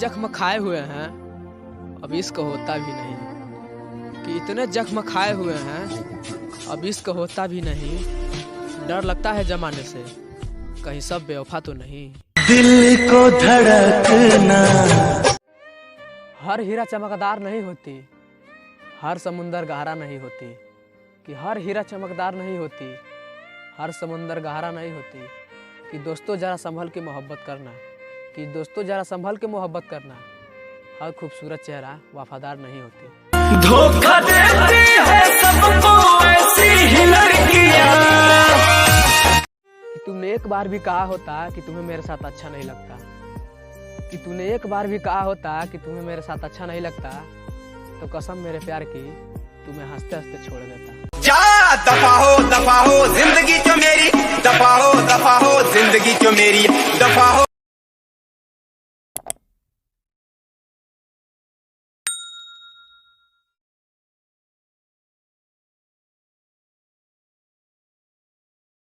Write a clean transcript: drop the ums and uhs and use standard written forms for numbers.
जख्म खाए हुए हैं अब इश्क होता भी नहीं, कि इतने जख्म खाए हुए हैं अब इश्क होता भी नहीं। डर लगता है जमाने से कहीं सब बेवफा तो नहीं। दिल को धड़कना। हर हीरा चमकदार नहीं होती, हर समुंदर गहरा नहीं होती, कि हर हीरा चमकदार नहीं होती, हर समुंदर गहरा नहीं होती। कि दोस्तों जरा संभल के मोहब्बत करना, कि दोस्तों जरा संभल के मोहब्बत करना। हर खूबसूरत चेहरा वफादार नहीं होती। धोखा देती है सबको ऐसी ही लड़कियां। कि तुमने एक बार भी कहा होता कि तुम्हें मेरे साथ अच्छा नहीं लगता, कि तूने एक बार भी कहा होता कि तुम्हें मेरे साथ अच्छा नहीं लगता, तो कसम मेरे प्यार की तुम्हें हंसते हंसते छोड़ देता। जा दफा हो जिंदगी क्यों मेरी, दफा हो जिंदगी क्यों मेरी, दफा हो